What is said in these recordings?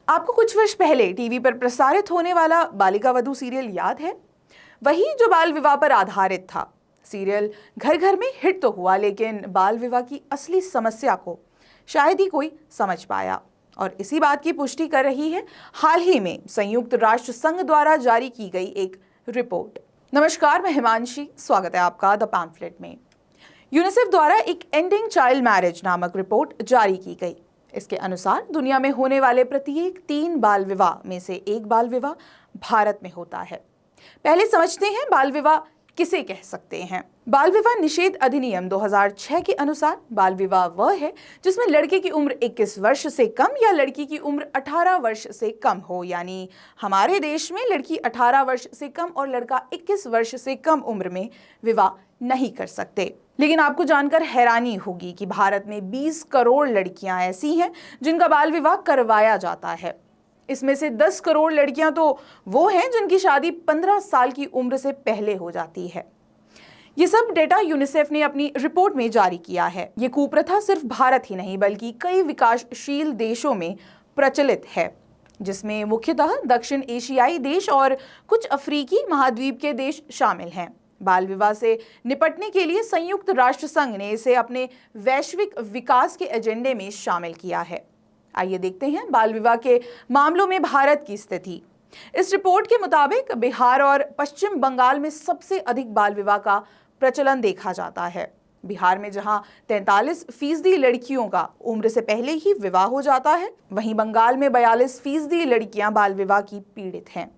आपको कुछ वर्ष पहले टीवी पर प्रसारित होने वाला बालिका वधू सीरियल याद है? वही जो बाल विवाह पर आधारित था। सीरियल घर घर में हिट तो हुआ, लेकिन बाल विवाह की असली समस्या को शायद ही कोई समझ पाया। और इसी बात की पुष्टि कर रही है हाल ही में संयुक्त राष्ट्र संघ द्वारा जारी की गई एक रिपोर्ट। नमस्कार, मैं हिमांशी, स्वागत है आपका द पैम्फलेट में। यूनिसेफ द्वारा एक एंडिंग चाइल्ड मैरिज नामक रिपोर्ट जारी की गई। इसके अनुसार दुनिया में होने वाले प्रत्येक 3 बाल विवाह में से 1 बाल विवाह भारत में होता है। पहले समझते हैं बाल विवाह किसे कह सकते हैं। बाल विवाह निषेध अधिनियम 2006 के अनुसार बाल विवाह वह है जिसमें लड़के की उम्र 21 वर्ष से कम या लड़की की उम्र 18 वर्ष से कम हो। यानी हमारे देश में लड़की 18 वर्ष से कम और लड़का 21 वर्ष से कम उम्र में विवाह नहीं कर सकते। लेकिन आपको जानकर हैरानी होगी कि भारत में 20 करोड़ लड़कियां ऐसी हैं जिनका बाल विवाह करवाया जाता है। इसमें से 10 करोड़ लड़कियां तो वो हैं जिनकी शादी 15 साल की उम्र से पहले हो जाती है। ये सब डेटा यूनिसेफ ने अपनी रिपोर्ट में जारी किया है। ये कुप्रथा सिर्फ भारत ही नहीं बल्कि कई विकासशील देशों में प्रचलित है, जिसमें मुख्यतः दक्षिण एशियाई देश और कुछ अफ्रीकी महाद्वीप के देश शामिल हैं। बाल विवाह से निपटने के लिए संयुक्त राष्ट्र संघ ने इसे अपने वैश्विक विकास के एजेंडे में शामिल किया है। आइए देखते हैं बाल विवाह के मामलों में भारत की स्थिति। इस रिपोर्ट के मुताबिक बिहार और पश्चिम बंगाल में सबसे अधिक बाल विवाह का प्रचलन देखा जाता है। बिहार में जहां 43% लड़कियों का उम्र से पहले ही विवाह हो जाता है, वहीं बंगाल में 42% लड़कियां बाल विवाह की पीड़ित हैं।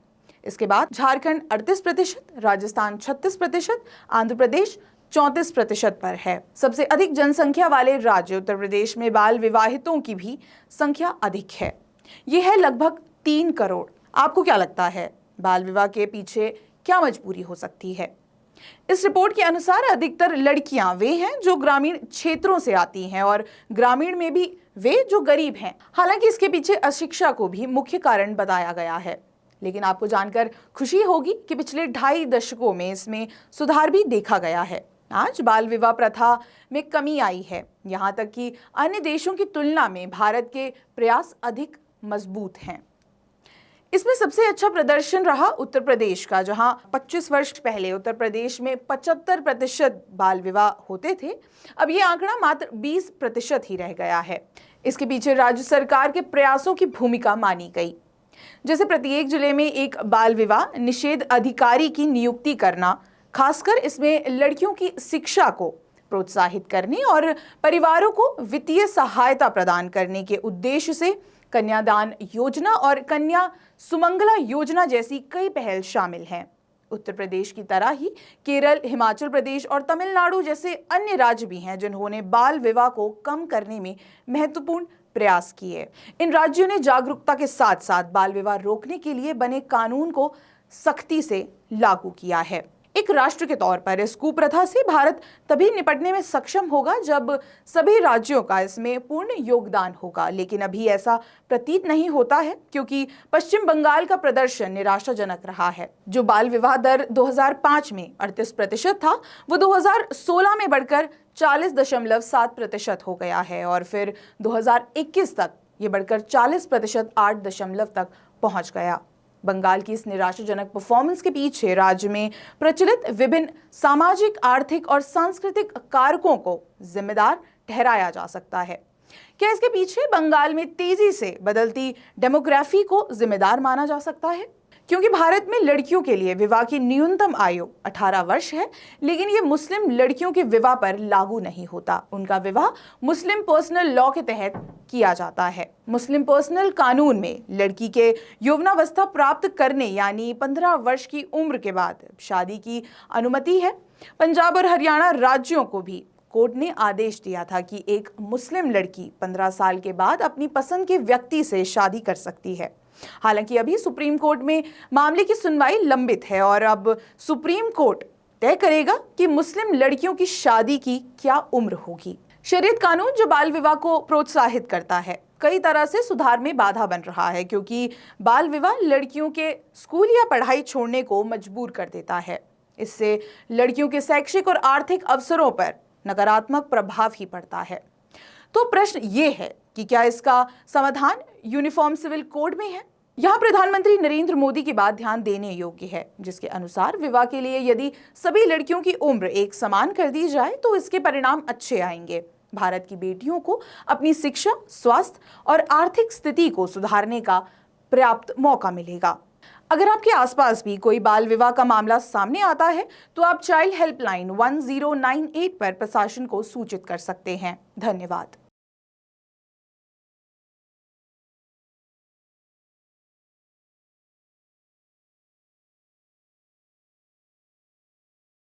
इसके बाद झारखंड 38%, राजस्थान 36%, आंध्र प्रदेश 34% पर है। सबसे अधिक जनसंख्या वाले राज्य उत्तर प्रदेश में बाल विवाहितों की भी संख्या अधिक है। यह है लगभग 3 करोड़। आपको क्या लगता है, बाल विवाह के पीछे क्या मजबूरी हो सकती है? इस रिपोर्ट के अनुसार अधिकतर लड़कियां वे हैं जो ग्रामीण क्षेत्रों से आती हैं और ग्रामीण में भी वे जो गरीब हैं। हालांकि इसके पीछे अशिक्षा को भी मुख्य कारण बताया गया है। लेकिन आपको जानकर खुशी होगी कि पिछले 2.5 दशकों में इसमें सुधार भी देखा गया है। आज बाल विवाह प्रथा में कमी आई है। यहाँ तक कि अन्य देशों की तुलना में भारत के प्रयास अधिक मजबूत हैं। इसमें सबसे अच्छा प्रदर्शन रहा उत्तर प्रदेश का, जहाँ 25 वर्ष पहले उत्तर प्रदेश में 75% बाल विवाह होते थे। अब ये आंकड़ा मात्र 20% ही रह गया है। इसके पीछे राज्य सरकार के प्रयासों की भूमिका मानी गई, जैसे प्रत्येक जिले में एक बाल विवाह निषेध अधिकारी की नियुक्ति करना, खासकर इसमें लड़कियों की शिक्षा को प्रोत्साहित करने और परिवारों को वित्तीय सहायता प्रदान करने के उद्देश्य से कन्यादान योजना और कन्या सुमंगला योजना जैसी कई पहल शामिल हैं। उत्तर प्रदेश की तरह ही केरल, हिमाचल प्रदेश और तमिलनाडु जैसे अन्य राज्य भी हैं जिन्होंने बाल विवाह को कम करने में महत्वपूर्ण प्रयास किए। इन राज्यों ने जागरूकता के साथ साथ बाल विवाह रोकने के लिए बने कानून को सख्ती से लागू किया है। एक राष्ट्र के तौर पर इस कुप्रथा से भारत तभी निपटने में सक्षम होगा जब सभी राज्यों का इसमें पूर्ण योगदान होगा। लेकिन अभी ऐसा प्रतीत नहीं होता है, क्योंकि पश्चिम बंगाल का प्रदर्शन निराशाजनक रहा है। जो बाल विवाह दर 2005 में 38% था, वो 2016 में बढ़कर 40.7% हो गया है और फिर 2021 तक ये बढ़कर 40% 8 तक पहुंच गया। बंगाल की इस निराशाजनक परफॉर्मेंस के पीछे राज्य में प्रचलित विभिन्न सामाजिक, आर्थिक और सांस्कृतिक कारकों को जिम्मेदार ठहराया जा सकता है। क्या इसके पीछे बंगाल में तेजी से बदलती डेमोग्राफी को जिम्मेदार माना जा सकता है? क्योंकि भारत में लड़कियों के लिए विवाह की न्यूनतम आयु 18 वर्ष है, लेकिन ये मुस्लिम लड़कियों के विवाह पर लागू नहीं होता। उनका विवाह मुस्लिम पर्सनल लॉ के तहत किया जाता है। मुस्लिम पर्सनल कानून में लड़की के यौवनावस्था प्राप्त करने यानी 15 वर्ष की उम्र के बाद शादी की अनुमति है। पंजाब और हरियाणा राज्यों को भी कोर्ट ने आदेश दिया था कि एक मुस्लिम लड़की 15 साल के बाद अपनी पसंद के व्यक्ति से शादी कर सकती है। हालांकि अभी सुप्रीम कोर्ट में मामले की सुनवाई लंबित है और अब सुप्रीम कोर्ट तय करेगा कि मुस्लिम लड़कियों की शादी की क्या उम्र होगी। शरीयत कानून जो बाल विवाह को प्रोत्साहित करता है, कई तरह से सुधार में बाधा बन रहा है, क्योंकि बाल विवाह लड़कियों के स्कूल या पढ़ाई छोड़ने को मजबूर कर देता है। इससे लड़कियों के शैक्षिक और आर्थिक अवसरों पर नकारात्मक प्रभाव ही पड़ता है। तो प्रश्न ये है कि क्या इसका समाधान यूनिफॉर्म सिविल कोड में है? यहाँ प्रधानमंत्री नरेंद्र मोदी की बात ध्यान देने योग्य है, जिसके अनुसार विवाह के लिए यदि सभी लड़कियों की उम्र एक समान कर दी जाए तो इसके परिणाम अच्छे आएंगे। भारत की बेटियों को अपनी शिक्षा, स्वास्थ्य और आर्थिक स्थिति को सुधारने का पर्याप्त मौका मिलेगा। अगर आपके आसपास भी कोई बाल विवाह का मामला सामने आता है तो आप चाइल्ड हेल्पलाइन 1098 पर प्रशासन को सूचित कर सकते हैं। धन्यवाद।